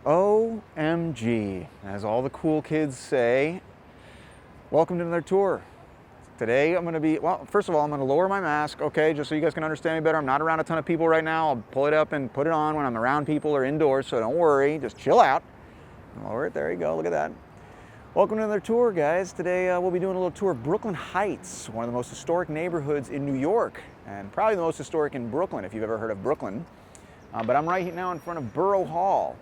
OMG, as all the cool kids say. Welcome to another tour. Today I'm gonna be, well, first of all, I'm gonna lower my mask, okay, just so you guys can understand me better. I'm not around a ton of people right now. I'll pull it up and put it on when I'm around people or indoors, so don't worry, just chill out. Lower it, there you go, look at that. Welcome to another tour, guys. Today we'll be doing a little tour of Brooklyn Heights, one of the most historic neighborhoods in New York, and probably the most historic in Brooklyn, if you've ever heard of Brooklyn. But I'm right now in front of Borough Hall.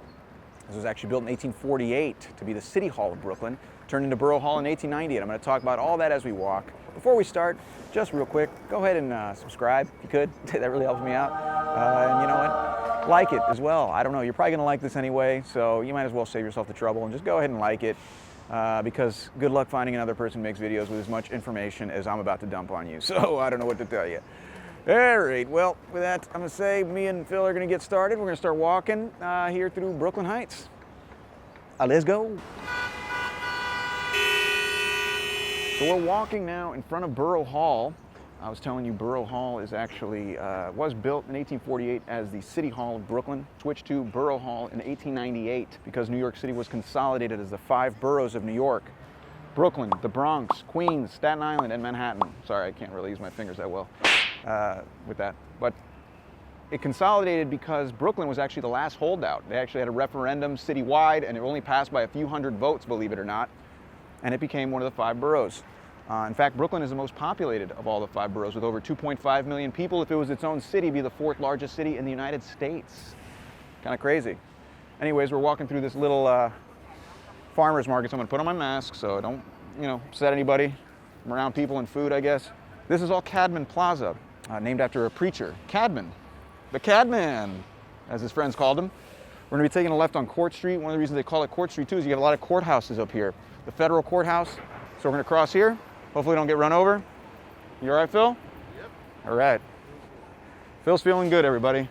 This was actually built in 1848 to be the City Hall of Brooklyn, turned into Borough Hall in 1890, and I'm going to talk about all that as we walk. Before we start, just real quick, go ahead and subscribe if you could. That really helps me out. And you know what? Like it as well. I don't know, you're probably going to like this anyway, so you might as well save yourself the trouble and just go ahead and like it, because good luck finding another person who makes videos with as much information as I'm about to dump on you. So I don't know what to tell you. All right, well, with that, I'm going to say me and Phil are going to get started. We're going to start walking here through Brooklyn Heights. Let's go. So we're walking now in front of Borough Hall. I was telling you Borough Hall is actually, was built in 1848 as the City Hall of Brooklyn, switched to Borough Hall in 1898 because New York City was consolidated as the 5 boroughs of New York. Brooklyn, the Bronx, Queens, Staten Island, and Manhattan. Sorry, I can't really use my fingers that well with that. But it consolidated because Brooklyn was actually the last holdout. They actually had a referendum citywide, and it only passed by a few hundred votes, believe it or not, and it became one of the 5 boroughs. In fact, Brooklyn is the most populated of all the 5 boroughs with over 2.5 million people. If it was its own city, it'd be the 4th largest city in the United States. Kind of crazy. Anyways, we're walking through this little farmer's market, so I'm gonna put on my mask so I don't, upset anybody. I'm around people and food, I guess. This is all Cadman Plaza, named after a preacher, Cadman. The Cadman, as his friends called him. We're gonna be taking a left on Court Street. One of the reasons they call it Court Street too is you have a lot of courthouses up here. The federal courthouse. So we're gonna cross here. Hopefully don't get run over. You all right, Phil? Yep. All right. Phil's feeling good, everybody.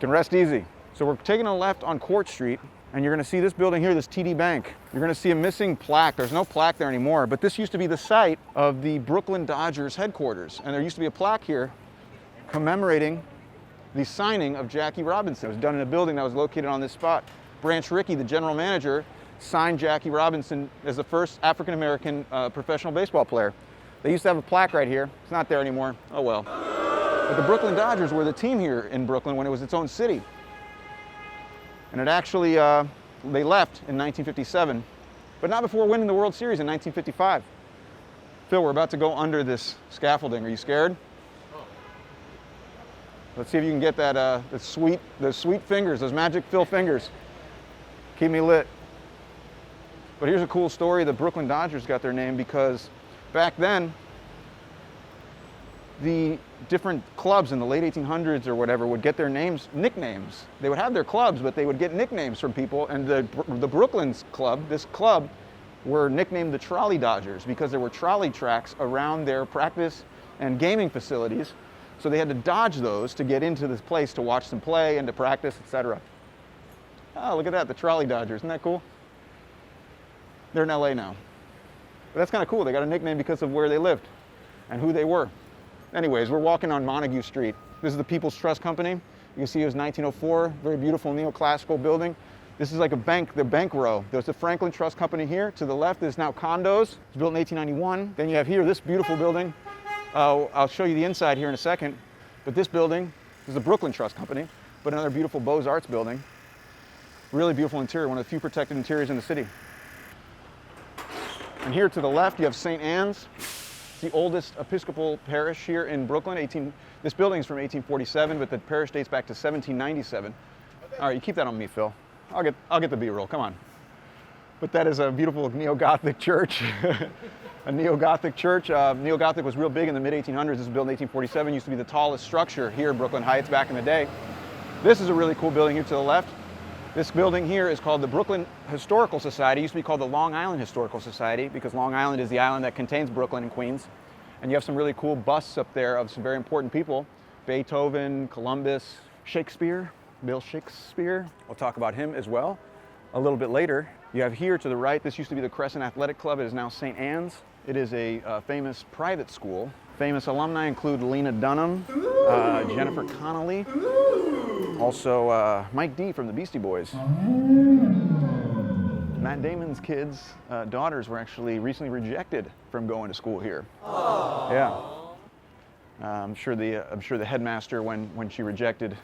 Can rest easy. So we're taking a left on Court Street, and you're gonna see this building here, this TD Bank. You're gonna see a missing plaque. There's no plaque there anymore, but this used to be the site of the Brooklyn Dodgers headquarters. And there used to be a plaque here commemorating the signing of Jackie Robinson. It was done in a building that was located on this spot. Branch Rickey, the general manager, signed Jackie Robinson as the first African-American professional baseball player. They used to have a plaque right here. It's not there anymore. Oh well. But the Brooklyn Dodgers were the team here in Brooklyn when it was its own city. And it actually, they left in 1957, but not before winning the World Series in 1955. Phil, we're about to go under this scaffolding. Are you scared? Let's see if you can get that, the sweet fingers, those magic Phil fingers. Keep me lit. But here's a cool story. The Brooklyn Dodgers got their name because back then, the different clubs in the late 1800s or whatever would get their nicknames. They would have their clubs, but they would get nicknames from people. And the Brooklyn's club, this club, were nicknamed the Trolley Dodgers because there were trolley tracks around their practice and gaming facilities. So they had to dodge those to get into this place to watch them play and to practice, etc. Oh, look at that, the Trolley Dodgers. Isn't that cool? They're in LA now. But that's kind of cool. They got a nickname because of where they lived and who they were. Anyways, we're walking on Montague Street. This is the People's Trust Company. You can see it was 1904, very beautiful neoclassical building. This is like a bank, the bank row. There's the Franklin Trust Company here. To the left is now condos. It's built in 1891. Then you have here this beautiful building. I'll show you the inside here in a second. But this building is the Brooklyn Trust Company, but another beautiful Beaux-Arts building. Really beautiful interior, one of the few protected interiors in the city. And here to the left, you have St. Anne's. It's the oldest Episcopal parish here in Brooklyn. This building is from 1847, but the parish dates back to 1797. All right, you keep that on me, Phil. I'll get the B-roll, come on. But that is a beautiful neo-Gothic church. A neo-Gothic church. Neo-Gothic was real big in the mid-1800s. This was built in 1847. Used to be the tallest structure here in Brooklyn Heights back in the day. This is a really cool building here to the left. This building here is called the Brooklyn Historical Society. It used to be called the Long Island Historical Society because Long Island is the island that contains Brooklyn and Queens. And you have some really cool busts up there of some very important people. Beethoven, Columbus, Shakespeare, Bill Shakespeare. We'll talk about him as well a little bit later. You have here to the right, this used to be the Crescent Athletic Club. It is now St. Anne's. It is a famous private school. Famous alumni include Lena Dunham, Jennifer Connelly, Also, Mike D from the Beastie Boys. Matt Damon's kids' daughters were actually recently rejected from going to school here. Aww. Yeah. I'm sure the headmaster, when she rejected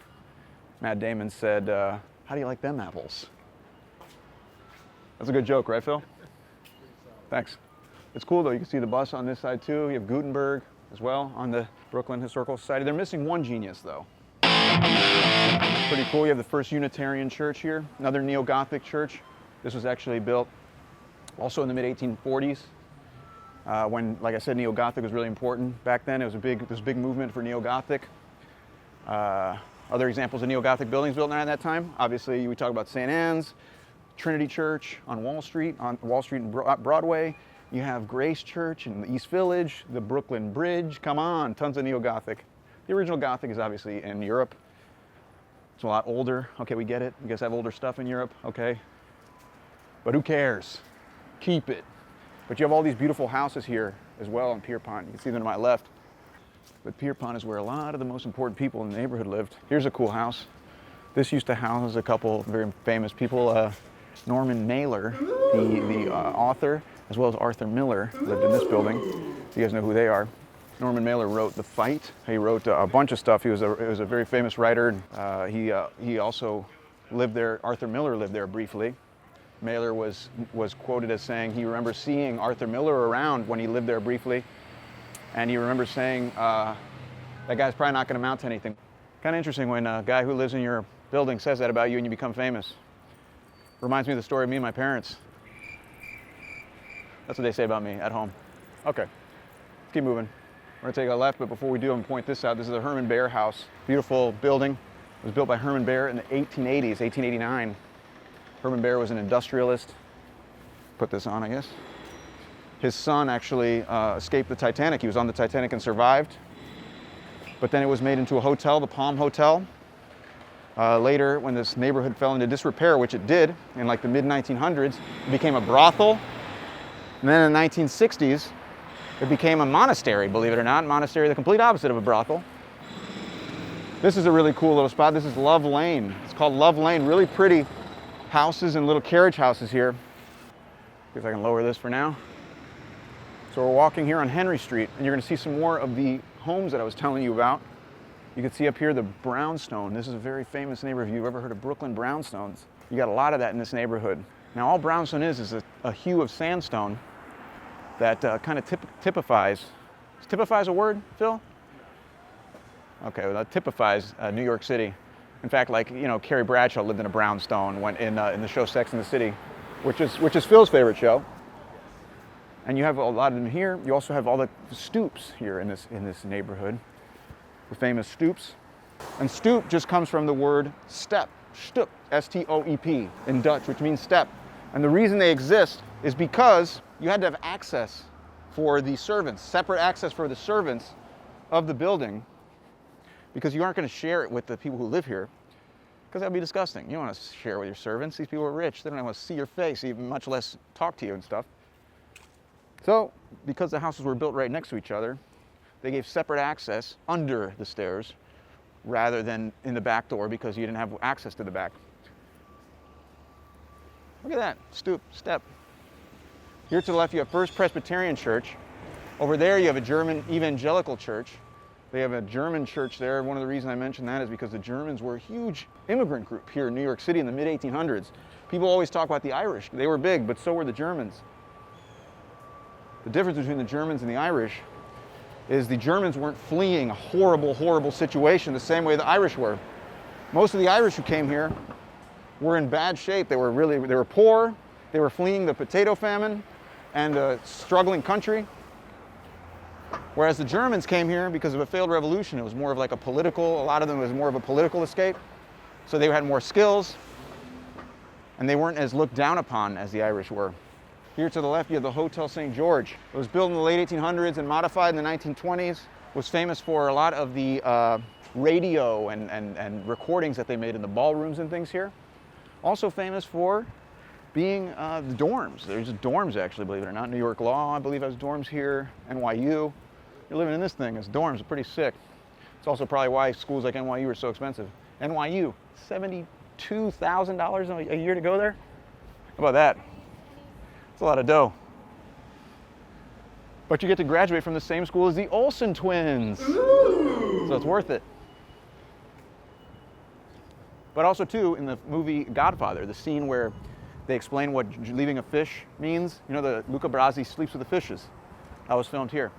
Matt Damon, said, "How do you like them apples?" That's a good joke, right, Phil? Thanks. It's cool though. You can see the bus on this side too. You have Gutenberg as well on the Brooklyn Historical Society. They're missing one genius though. Pretty cool. You have the first Unitarian church here, another neo-Gothic church. This was actually built also in the mid-1840s. When, like I said, neo-Gothic was really important back then. It was a big movement for neo-Gothic. Other examples of neo-Gothic buildings built around that time. Obviously, we talk about St. Anne's, Trinity Church on Wall Street and Broadway. You have Grace Church in the East Village, the Brooklyn Bridge. Come on, tons of neo-Gothic. The original Gothic is obviously in Europe. It's a lot older. Okay, we get it. You guys have older stuff in Europe. Okay. But who cares? Keep it. But you have all these beautiful houses here as well on Pierpont. You can see them to my left. But Pierpont is where a lot of the most important people in the neighborhood lived. Here's a cool house. This used to house a couple very famous people. Norman Mailer, the author, as well as Arthur Miller, lived in this building. You guys know who they are. Norman Mailer wrote The Fight. He wrote a bunch of stuff. He was a very famous writer. He also lived there. Arthur Miller lived there briefly. Mailer was quoted as saying he remembers seeing Arthur Miller around when he lived there briefly, and he remembers saying, that guy's probably not going to amount to anything. Kind of interesting when a guy who lives in your building says that about you and you become famous. Reminds me of the story of me and my parents. That's what they say about me at home. Okay, let's keep moving. We're gonna take a left, but before we do, I'm gonna point this out. This is the Herman Baer House. Beautiful building. It was built by Herman Baer in the 1880s, 1889. Herman Baer was an industrialist. Put this on, I guess. His son actually escaped the Titanic. He was on the Titanic and survived. But then it was made into a hotel, the Palm Hotel. Later, when this neighborhood fell into disrepair, which it did in like the mid-1900s, it became a brothel. And then in the 1960s, it became a monastery, believe it or not. Monastery, the complete opposite of a brothel. This is a really cool little spot. This is Love Lane. It's called Love Lane. Really pretty houses and little carriage houses here. See if I can lower this for now. So we're walking here on Henry Street, and you're going to see some more of the homes that I was telling you about. You can see up here the brownstone. This is a very famous neighborhood. If you've ever heard of Brooklyn brownstones, you got a lot of that in this neighborhood. Now all brownstone is a hue of sandstone that kind of typifies. Is typifies a word, Phil? Okay, well, that typifies New York City. In fact, like, you know, Carrie Bradshaw lived in a brownstone when in the show Sex and the City, which is Phil's favorite show. And you have a lot of them here. You also have all the stoops here in this neighborhood. The famous stoops. And stoop just comes from the word step, stoep, S-T-O-E-P in Dutch, which means step. And the reason they exist is because you had to have access for the servants, separate access for the servants of the building, because you aren't going to share it with the people who live here, because that would be disgusting. You don't want to share with your servants. These people are rich. They don't want to see your face, even much less talk to you and stuff. So, because the houses were built right next to each other, they gave separate access under the stairs rather than in the back door, because you didn't have access to the back. Look at that, stoop, step. Here to the left you have First Presbyterian Church. Over there you have a German evangelical church. They have a German church there. One of the reasons I mention that is because the Germans were a huge immigrant group here in New York City in the mid-1800s. People always talk about the Irish. They were big, but so were the Germans. The difference between the Germans and the Irish is the Germans weren't fleeing a horrible, horrible situation the same way the Irish were. Most of the Irish who came here were in bad shape. They were poor. They were fleeing the potato famine and a struggling country. Whereas the Germans came here because of a failed revolution. It was more of like a lot of them was more of a political escape. So they had more skills, and they weren't as looked down upon as the Irish were. Here to the left, you have the Hotel St. George. It was built in the late 1800s and modified in the 1920s. Was famous for a lot of the radio and recordings that they made in the ballrooms and things here. Also famous for being the dorms. There's dorms, actually, believe it or not. New York Law, I believe, has dorms here. NYU. You're living in this thing as dorms. It's pretty sick. It's also probably why schools like NYU are so expensive. NYU, $72,000 a year to go there. How about that? It's a lot of dough. But you get to graduate from the same school as the Olsen twins. Ooh. So it's worth it. But also too, in the movie Godfather, the scene where they explain what leaving a fish means, you know, the Luca Brasi sleeps with the fishes. That was filmed here.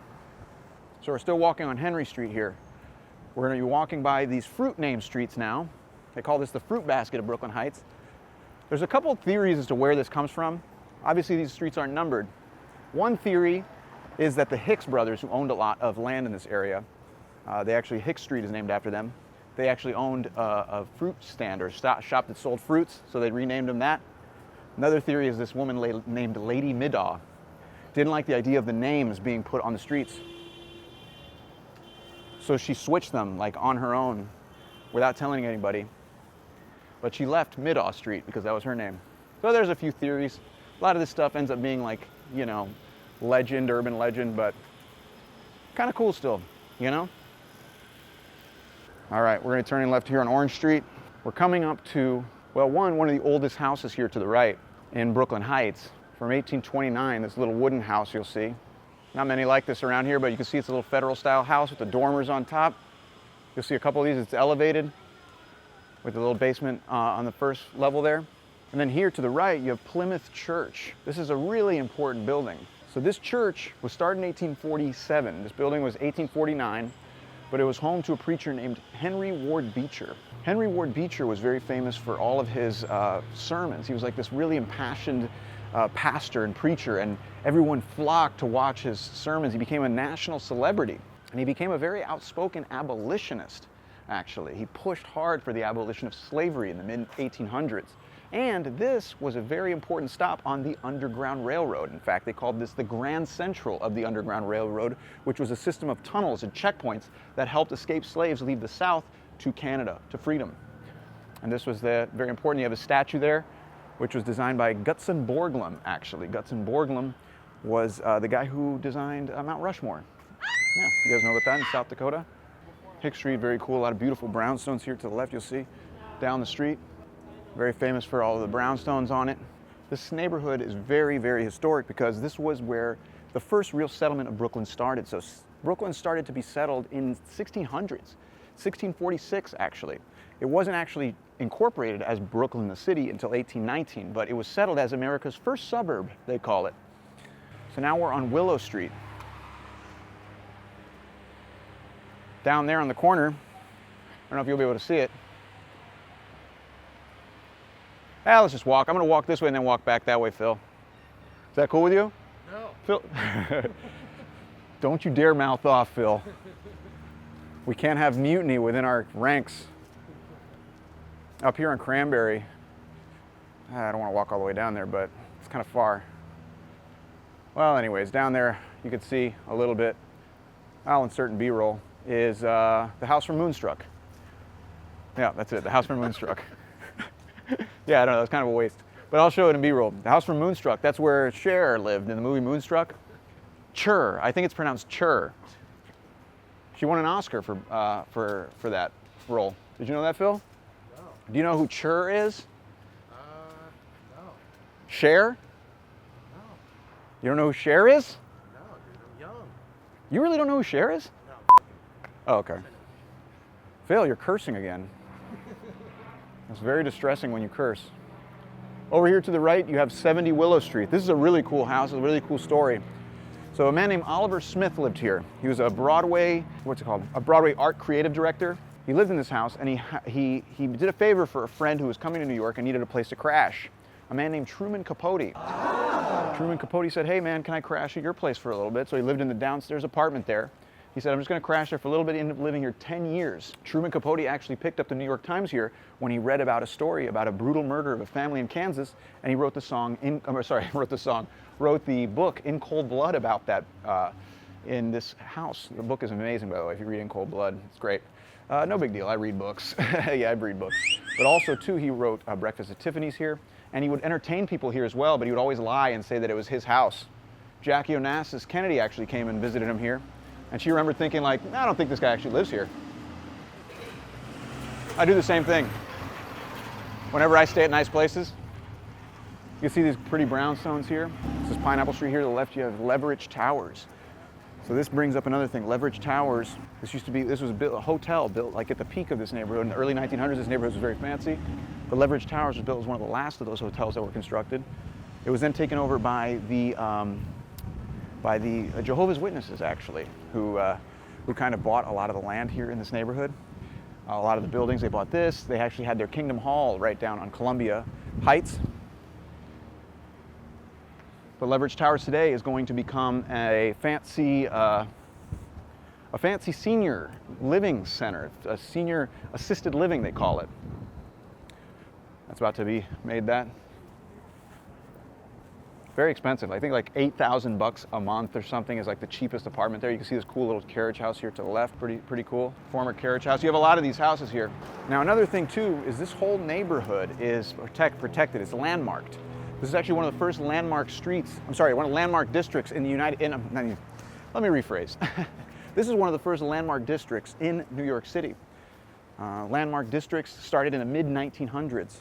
So we're still walking on Henry Street here. We're gonna be walking by these fruit name streets now. They call this the fruit basket of Brooklyn Heights. There's a couple of theories as to where this comes from. Obviously these streets aren't numbered. One theory is that the Hicks brothers, who owned a lot of land in this area, Hicks Street is named after them. They actually owned a fruit stand or shop that sold fruits, so they renamed them that. Another theory is this woman named Lady Middaw didn't like the idea of the names being put on the streets. So she switched them like on her own without telling anybody. But she left Middaw Street because that was her name. So there's a few theories. A lot of this stuff ends up being like, you know, legend, urban legend, but kind of cool still, you know? All right, we're gonna turn in left here on Orange Street. We're coming up to, well, one of the oldest houses here to the right in Brooklyn Heights. From 1829, this little wooden house you'll see. Not many like this around here, but you can see it's a little federal style house with the dormers on top. You'll see a couple of these, it's elevated with a little basement on the first level there. And then here to the right, you have Plymouth Church. This is a really important building. So this church was started in 1847. This building was 1849, but it was home to a preacher named Henry Ward Beecher. Henry Ward Beecher was very famous for all of his sermons. He was like this really impassioned pastor and preacher, and everyone flocked to watch his sermons. He became a national celebrity, and he became a very outspoken abolitionist, actually. He pushed hard for the abolition of slavery in the mid-1800s. And this was a very important stop on the Underground Railroad. In fact, they called this the Grand Central of the Underground Railroad, which was a system of tunnels and checkpoints that helped escaped slaves leave the South to Canada, to freedom. And this was very important. You have a statue there, which was designed by Gutzon Borglum, actually. Gutzon Borglum was the guy who designed Mount Rushmore. Yeah, you guys know about that in South Dakota? Hicks Street, very cool. A lot of beautiful brownstones here to the left, you'll see. Down the street, very famous for all of the brownstones on it. This neighborhood is very, very historic because this was where the first real settlement of Brooklyn started. So Brooklyn started to be settled in 1600s, 1646 actually. It wasn't actually incorporated as Brooklyn, the city, until 1819, but it was settled as America's first suburb, they call it. So now we're on Willow Street. Down there on the corner, I don't know if you'll be able to see it. Let's just walk. I'm gonna walk this way and then walk back that way, Phil. Is that cool with you? No. Phil, don't you dare mouth off, Phil. We can't have mutiny within our ranks. Up here on Cranberry, I don't want to walk all the way down there, but it's kind of far. Well, anyways, down there you can see a little bit, I'll insert in B-roll, is the house from Moonstruck. Yeah, that's it, the house from Moonstruck. Yeah, I don't know, that's kind of a waste. But I'll show it in B-roll. The house from Moonstruck, that's where Cher lived in the movie Moonstruck. Cher, I think it's pronounced Cher. She won an Oscar for that role. Did you know that, Phil? No. Do you know who Cher is? No. Cher? No. You don't know who Cher is? No, dude, I'm young. You really don't know who Cher is? No. Oh, okay. Phil, you're cursing again. It's very distressing when you curse. Over here to the right, you have 70 Willow Street. This is a really cool house, a really cool story. So a man named Oliver Smith lived here. He was a Broadway, a Broadway art creative director. He lived in this house, and he did a favor for a friend who was coming to New York and needed a place to crash. A man named Truman Capote. Truman Capote said, hey man, can I crash at your place for a little bit? So he lived in the downstairs apartment there. He said, I'm just gonna crash there for a little bit. He ended up living here 10 years. Truman Capote actually picked up the New York Times here when he read about a story about a brutal murder of a family in Kansas, and he wrote wrote the book In Cold Blood about that in this house. The book is amazing, by the way, if you read In Cold Blood, it's great. No big deal, I read books. Yeah, I read books. But also too, he wrote Breakfast at Tiffany's here, and he would entertain people here as well, but he would always lie and say that it was his house. Jackie Onassis Kennedy actually came and visited him here. And she remembered thinking like, I don't think this guy actually lives here. I do the same thing. Whenever I stay at nice places, you see these pretty brownstones here. This is Pineapple Street here. To the left, you have Leverage Towers. So this brings up another thing. Leverage Towers. This was a hotel built like at the peak of this neighborhood. In the early 1900s, this neighborhood was very fancy. But Leverage Towers was built as one of the last of those hotels that were constructed. It was then taken over by the Jehovah's Witnesses, actually, who kind of bought a lot of the land here in this neighborhood. A lot of the buildings, they bought this. They actually had their Kingdom Hall right down on Columbia Heights. But Leverage Towers today is going to become a fancy senior living center, a senior assisted living, they call it. That's about to be made that. Very expensive. I think like 8,000 bucks a month or something is like the cheapest apartment there. You can see this cool little carriage house here to the left. Pretty cool. Former carriage house. You have a lot of these houses here. Now another thing too is this whole neighborhood is protected. It's landmarked. This is actually one of the first landmark streets. I'm sorry, one of the landmark districts in the let me rephrase. This is one of the first landmark districts in New York City. Landmark districts started in the mid-1900s.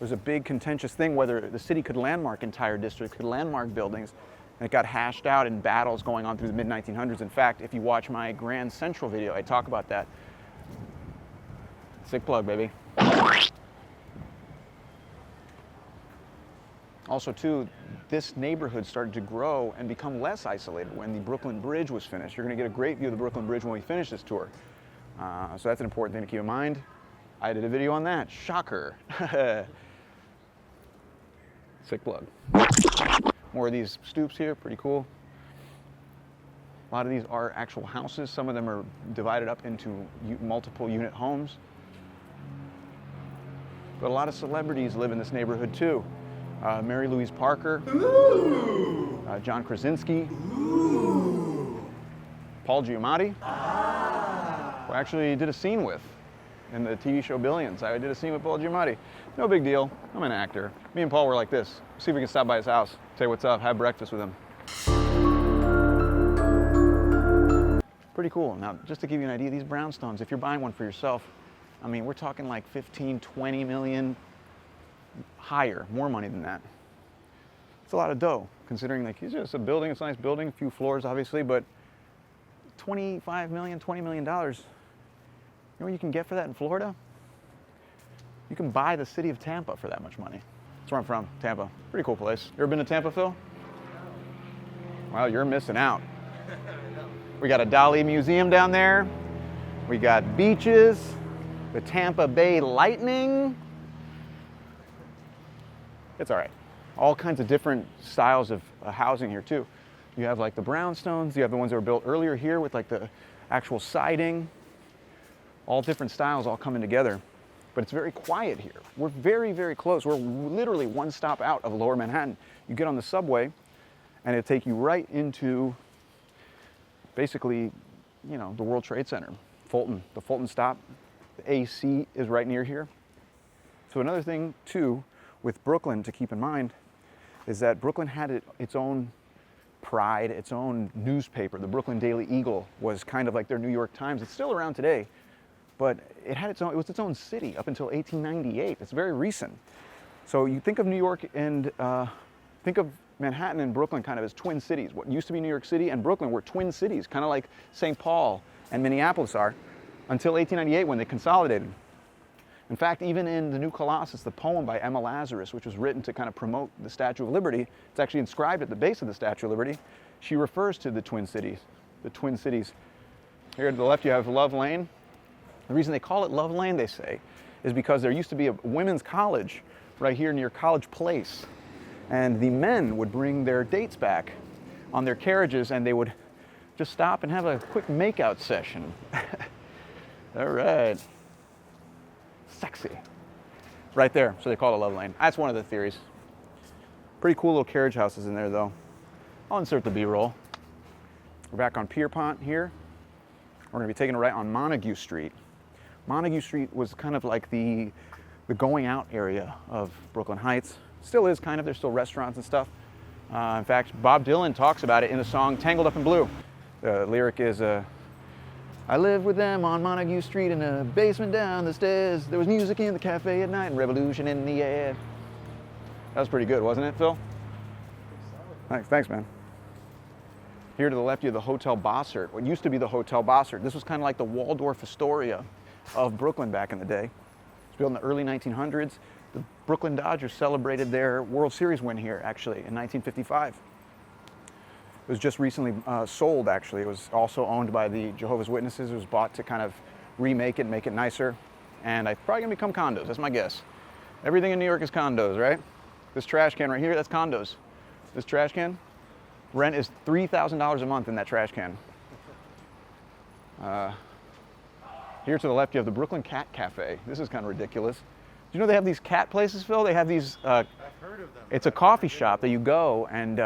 There was a big contentious thing whether the city could landmark entire districts, could landmark buildings, and it got hashed out in battles going on through the mid-1900s. In fact, if you watch my Grand Central video, I talk about that. Sick plug, baby. Also, too, this neighborhood started to grow and become less isolated when the Brooklyn Bridge was finished. You're going to get a great view of the Brooklyn Bridge when we finish this tour. So that's an important thing to keep in mind. I did a video on that. Shocker. Sick plug. More of these stoops here, pretty cool. A lot of these are actual houses. Some of them are divided up into multiple unit homes. But a lot of celebrities live in this neighborhood too. Mary Louise Parker, John Krasinski, Paul Giamatti, who I actually did a scene with in the TV show Billions. I did a scene with Paul Giamatti. No big deal. I'm an actor. Me and Paul were like this. See if we can stop by his house, say what's up, have breakfast with him. Pretty cool. Now, just to give you an idea, these brownstones, if you're buying one for yourself, I mean, we're talking like 15, 20 million, higher, more money than that. It's a lot of dough, considering like it's just a building, it's a nice building, a few floors obviously, but 25 million, $20 million. You know what you can get for that in Florida? You can buy the city of Tampa for that much money. That's where I'm from, Tampa. Pretty cool place. You ever been to Tampa, Phil? Well, you're missing out. We got a Dali Museum down there. We got beaches, the Tampa Bay Lightning. It's all right. All kinds of different styles of housing here too. You have like the brownstones, you have the ones that were built earlier here with like the actual siding. All different styles all coming together. But it's very quiet here. We're very, very close. We're literally one stop out of Lower Manhattan. You get on the subway and it'll take you right into basically, you know, the World Trade Center, Fulton, the Fulton stop. The AC is right near here. So another thing too with Brooklyn to keep in mind is that Brooklyn had its own pride, its own newspaper. The Brooklyn Daily Eagle was kind of like their New York Times. It's still around today, but it was its own city up until 1898. It's very recent. So you think of New York and think of Manhattan and Brooklyn kind of as twin cities. What used to be New York City and Brooklyn were twin cities, kind of like St. Paul and Minneapolis are, until 1898 when they consolidated. In fact, even in the New Colossus, the poem by Emma Lazarus, which was written to kind of promote the Statue of Liberty, it's actually inscribed at the base of the Statue of Liberty. She refers to the twin cities. The twin cities. Here to the left, you have Love Lane. The reason they call it Love Lane, they say, is because there used to be a women's college right here near College Place. And the men would bring their dates back on their carriages and they would just stop and have a quick makeout session. All right. Sexy. Right there, so they call it Love Lane. That's one of the theories. Pretty cool little carriage houses in there though. I'll insert the B-roll. We're back on Pierpont here. We're gonna be taking a right on Montague Street. Montague Street was kind of like the going out area of Brooklyn Heights. Still is kind of, there's still restaurants and stuff. In fact, Bob Dylan talks about it in the song Tangled Up in Blue. The lyric is, I lived with them on Montague Street in a basement down the stairs. There was music in the cafe at night and revolution in the air. That was pretty good, wasn't it, Phil? Thanks, man. Here to the left, you have the Hotel Bossert, what used to be the Hotel Bossert. This was kind of like the Waldorf Astoria of Brooklyn back in the day. It was built in the early 1900s. The Brooklyn Dodgers celebrated their World Series win here, actually, in 1955. It was just recently sold, actually. It was also owned by the Jehovah's Witnesses. It was bought to kind of remake it and make it nicer. And it's probably gonna become condos, that's my guess. Everything in New York is condos, right? This trash can right here, that's condos. This trash can, rent is $3,000 a month in that trash can. Here to the left, you have the Brooklyn Cat Cafe. This is kind of ridiculous. Do you know they have these cat places, Phil? They have these, I've heard of them. it's a coffee shop that you go and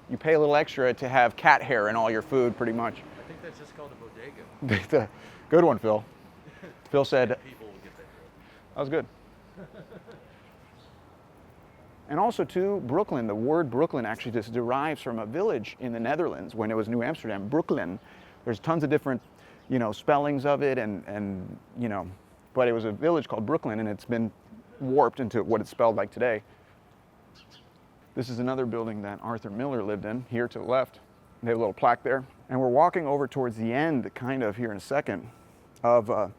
you pay a little extra to have cat hair in all your food, pretty much. I think that's just called a bodega. The good one, Phil. Phil said, People will get that joke. that was good. And also, too, Brooklyn, the word Brooklyn actually just derives from a village in the Netherlands when it was New Amsterdam, Brooklyn. There's tons of different, spellings of it and but it was a village called Brooklyn, and it's been warped into what it's spelled like today. This is another building that Arthur Miller lived in, here to the left. They have a little plaque there. And we're walking over towards the end, kind of here in a second, of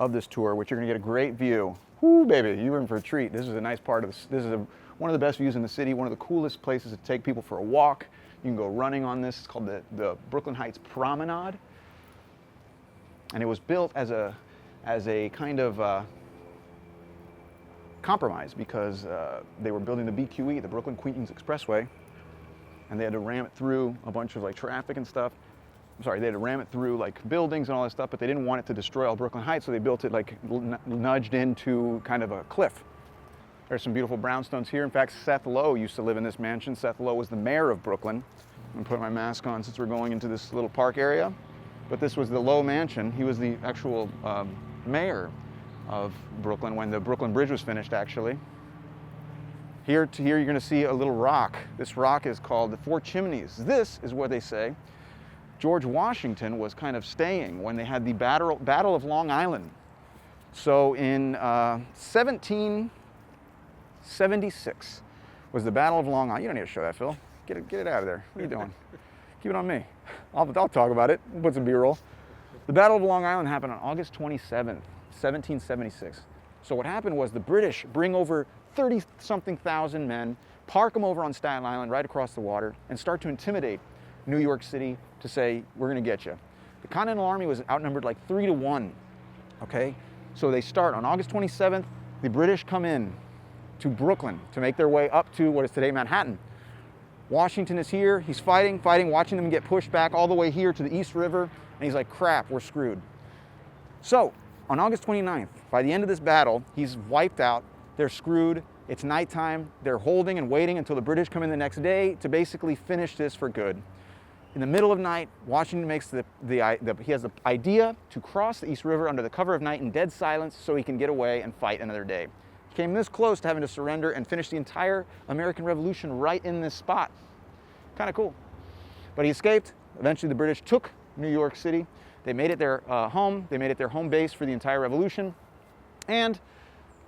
this tour, which you're gonna get a great view. Whoo, baby, you're in for a treat. This is a nice part of this. This is one of the best views in the city, one of the coolest places to take people for a walk. You can go running on this. It's called the Brooklyn Heights Promenade. And it was built as a kind of compromise because they were building the BQE, the Brooklyn Queens Expressway, and they had to ram it through a bunch of traffic and stuff. I'm sorry, they had to ram it through buildings and all that stuff, but they didn't want it to destroy all Brooklyn Heights, so they built it nudged into kind of a cliff. There's some beautiful brownstones here. In fact, Seth Lowe used to live in this mansion. Seth Lowe was the mayor of Brooklyn. I'm gonna put my mask on since we're going into this little park area. But this was the Lowe mansion. He was the actual mayor of Brooklyn when the Brooklyn Bridge was finished, actually. Here to here, you're gonna see a little rock. This rock is called the Four Chimneys. This is where they say George Washington was kind of staying when they had the Battle of Long Island. So in 1776 was the Battle of Long Island. You don't need to show that, Phil. Get it out of there. What are you doing? Keep it on me. I'll talk about it. Put some B-roll. The Battle of Long Island happened on August 27th, 1776. So what happened was the British bring over 30-something thousand men, park them over on Staten Island right across the water, and start to intimidate New York City to say, we're gonna get you. The Continental Army was outnumbered 3-1, okay? So they start on August 27th, the British come in to Brooklyn to make their way up to what is today Manhattan. Washington is here, he's fighting, watching them get pushed back all the way here to the East River, and he's like, crap, we're screwed. So, on August 29th, by the end of this battle, he's wiped out, they're screwed, it's nighttime, they're holding and waiting until the British come in the next day to basically finish this for good. In the middle of night, Washington makes he has the idea to cross the East River under the cover of night in dead silence so he can get away and fight another day. He came this close to having to surrender and finish the entire American Revolution right in this spot. Kind of cool. But he escaped. Eventually the British took New York City. They made it their home. They made it their home base for the entire revolution. And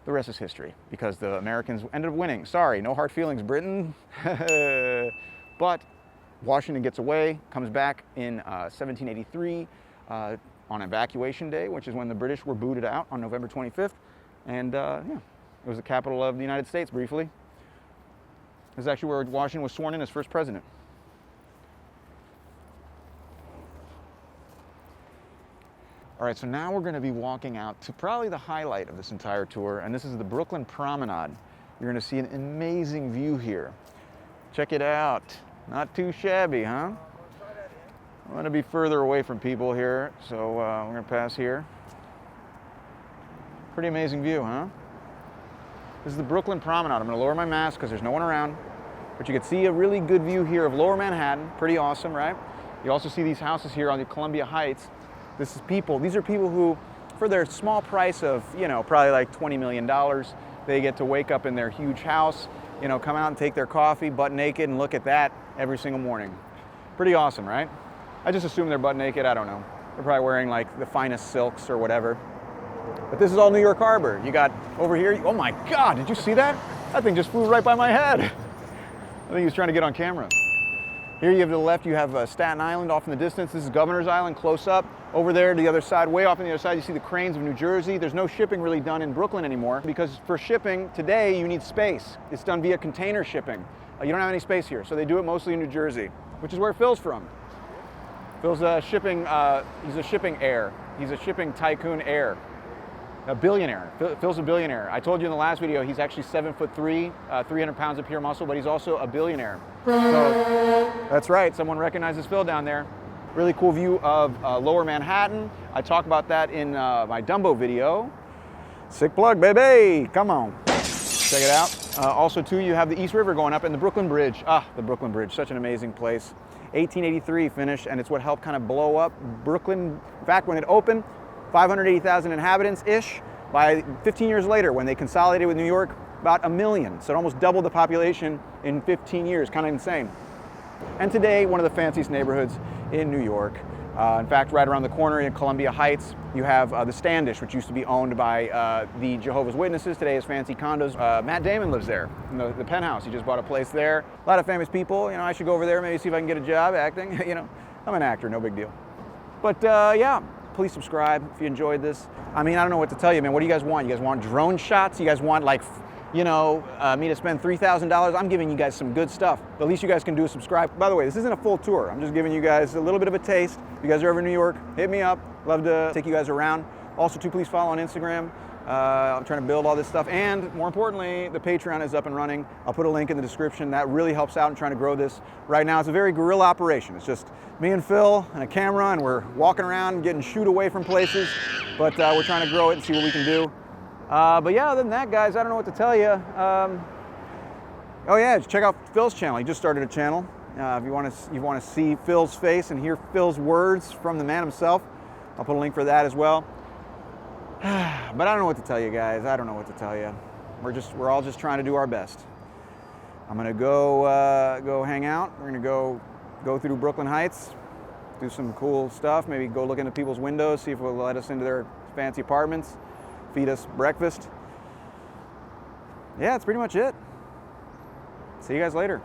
the rest is history because the Americans ended up winning. Sorry, no hard feelings, Britain. But Washington gets away, comes back in 1783 on Evacuation Day, which is when the British were booted out on November 25th. And yeah, it was the capital of the United States briefly. This is actually where Washington was sworn in as first president. All right, so now we're gonna be walking out to probably the highlight of this entire tour, and this is the Brooklyn Promenade. You're gonna see an amazing view here. Check it out. Not too shabby, huh? I'm gonna be further away from people here, so we're gonna pass here. Pretty amazing view, huh? This is the Brooklyn Promenade. I'm gonna lower my mask because there's no one around, but you can see a really good view here of Lower Manhattan. Pretty awesome, right? You also see these houses here on the Columbia Heights. These are people who, for their small price of, probably like $20 million, they get to wake up in their huge house, come out and take their coffee, butt naked, and look at that every single morning. Pretty awesome, right? I just assume they're butt naked, I don't know. They're probably wearing like the finest silks or whatever. But this is all New York Harbor. You got over here, oh my God, did you see that? That thing just flew right by my head. I think he was trying to get on camera. Here you have to the left, you have Staten Island off in the distance. This is Governor's Island, close up. Over there to the other side, way off on the other side, you see the cranes of New Jersey. There's no shipping really done in Brooklyn anymore because for shipping today, you need space. It's done via container shipping. You don't have any space here, so they do it mostly in New Jersey, which is where Phil's from. Phil's shipping, he's a shipping heir. He's a shipping tycoon heir. A billionaire. Phil's a billionaire. I told you in the last video, he's actually 7'3", 300 pounds of pure muscle, but he's also a billionaire. So that's right, someone recognizes Phil down there. Really cool view of Lower Manhattan. I talk about that in my Dumbo video. Sick plug, baby, come on. Check it out. Also too, you have the East River going up and the Brooklyn Bridge. The Brooklyn Bridge, such an amazing place. 1883 finished, and it's what helped kind of blow up Brooklyn. In fact, when it opened, 580,000 inhabitants-ish. By 15 years later, when they consolidated with New York, about 1 million. So it almost doubled the population in 15 years, kind of insane. And today, one of the fanciest neighborhoods in New York. In fact, right around the corner in Columbia Heights, you have the Standish, which used to be owned by the Jehovah's Witnesses. Today is fancy condos. Matt Damon lives there, in the penthouse. He just bought a place there. A lot of famous people. You know, I should go over there, maybe see if I can get a job acting. You know, I'm an actor, no big deal. But yeah. Please subscribe if you enjoyed this. I mean, I don't know what to tell you, man. What do you guys want? You guys want drone shots? You guys want, like, you know, me to spend $3,000? I'm giving you guys some good stuff. The least you guys can do is subscribe. By the way, this isn't a full tour. I'm just giving you guys a little bit of a taste. If you guys are ever in New York, hit me up. Love to take you guys around. Also, too, please follow on Instagram. I'm trying to build all this stuff. And more importantly, the Patreon is up and running. I'll put a link in the description. That really helps out in trying to grow this. Right now, it's a very guerrilla operation. It's just me and Phil and a camera, and we're walking around getting shooed away from places. But we're trying to grow it and see what we can do. But yeah, other than that, guys, I don't know what to tell you. Oh yeah, check out Phil's channel. He just started a channel. If you want to see Phil's face and hear Phil's words from the man himself, I'll put a link for that as well. But I don't know what to tell you guys. I don't know what to tell you. We're all just trying to do our best. I'm gonna go hang out. We're gonna go through Brooklyn Heights, do some cool stuff. Maybe go look into people's windows, see if they'll let us into their fancy apartments, feed us breakfast. Yeah, that's pretty much it. See you guys later.